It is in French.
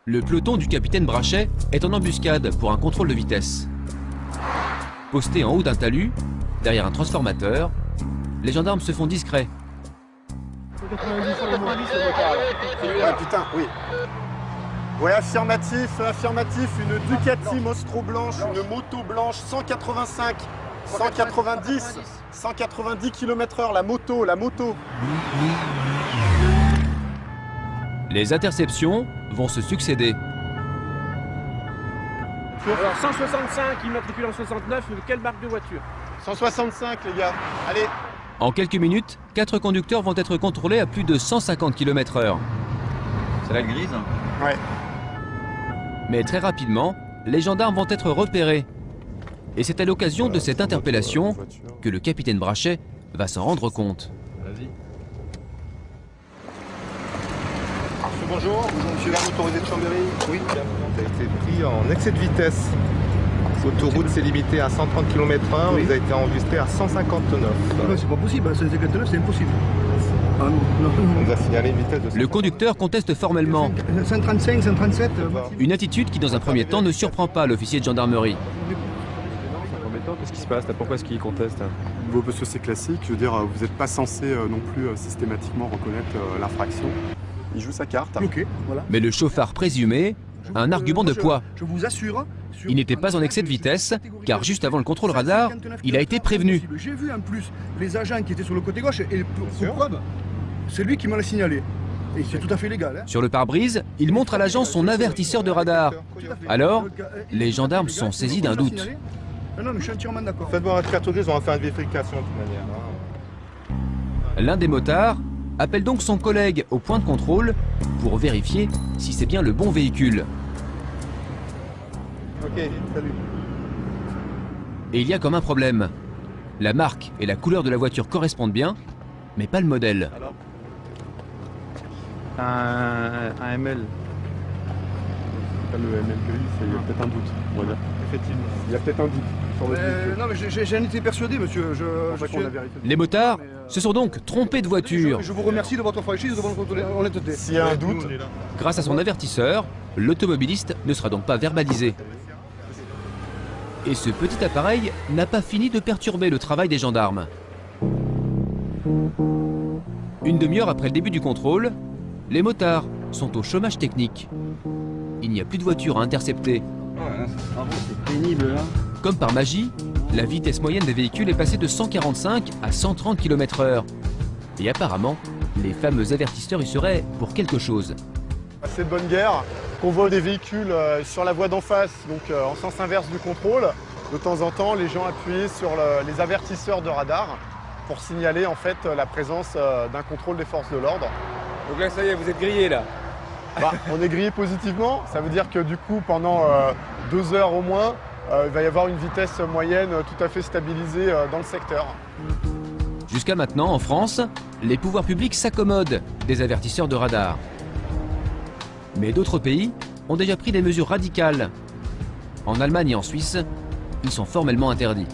Le peloton du capitaine Brachet est en embuscade pour un contrôle de vitesse. Postés en haut d'un talus, derrière un transformateur, les gendarmes se font discrets. 90 sur le motard. Ouais, putain, oui. Ouais, affirmatif, affirmatif, une Ducati Mostro blanche, une moto blanche, 185, 190 km/h, la moto. Les interceptions vont se succéder. Alors 165, immatriculé en 69, quelle marque de voiture? 165, les gars, allez. En quelques minutes, 4 conducteurs vont être contrôlés à plus de 150 km/h. C'est la grise? Ouais. Mais très rapidement, les gendarmes vont être repérés. Et c'est à l'occasion de cette interpellation que le capitaine Brachet va s'en rendre compte. Vas-y. Bonjour, monsieur le motorisé de Chambéry. Oui, tu as été pris en excès de vitesse. L'autoroute s'est limitée à 130 km/h, oui. Vous avez été enregistré à 159. C'est pas possible, 159 c'est impossible. Ah non, non. On va signaler une vitesse de... Le conducteur conteste formellement. 135, 137. Une attitude qui, dans un premier temps, ne surprend pas l'officier de gendarmerie. C'est embêtant, qu'est-ce qui se passe là? Pourquoi est-ce qu'il conteste? Parce que c'est classique, je veux dire, vous n'êtes pas censé non plus systématiquement reconnaître l'infraction. Il joue sa carte. Ok, voilà. Mais le chauffard présumé a un argument de poids. Je vous assure. Il n'était pas en excès de vitesse, car juste avant le contrôle radar, il a été prévenu. J'ai vu en plus les agents qui étaient sur le côté gauche, et pour preuve, c'est lui qui m'a signalé. Et c'est tout à fait légal. Hein. Sur le pare-brise, il montre à l'agent son avertisseur de radar. Alors, les gendarmes sont saisis d'un doute. Non, mais je suis entièrement d'accord. Faites voir votre carte grise, on va faire une vérification de toute manière. L'un des motards appelle donc son collègue au point de contrôle pour vérifier si c'est bien le bon véhicule. Ok, salut. Et il y a comme un problème. La marque et la couleur de la voiture correspondent bien, mais pas le modèle. Alors Un ML. Pas le MLPI, il y a peut-être un doute, on va dire. Effectivement. Il y a peut-être un doute sur votre véhicule. Non, mais j'en étais persuadé, monsieur. Les motards se sont donc trompés de voiture. Je vous remercie de votre franchise et de votre honnêteté. S'il y a un doute, Grâce à son avertisseur, l'automobiliste ne sera donc pas verbalisé. Et ce petit appareil n'a pas fini de perturber le travail des gendarmes. Une demi-heure après le début du contrôle, les motards sont au chômage technique. Il n'y a plus de voiture à intercepter. C'est pénible là. Comme par magie, la vitesse moyenne des véhicules est passée de 145 à 130 km/h. Et apparemment, les fameux avertisseurs y seraient pour quelque chose. c'est de bonne guerre. Convoi des véhicules sur la voie d'en face, donc en sens inverse du contrôle. De temps en temps, les gens appuient sur les avertisseurs de radar pour signaler en fait la présence d'un contrôle des forces de l'ordre. Donc là, ça y est, vous êtes grillé là. Bah, on est grillé positivement, ça veut dire que du coup, pendant 2 heures au moins, il va y avoir une vitesse moyenne tout à fait stabilisée dans le secteur. Jusqu'à maintenant, en France, les pouvoirs publics s'accommodent des avertisseurs de radar. Mais d'autres pays ont déjà pris des mesures radicales. En Allemagne et en Suisse, ils sont formellement interdits.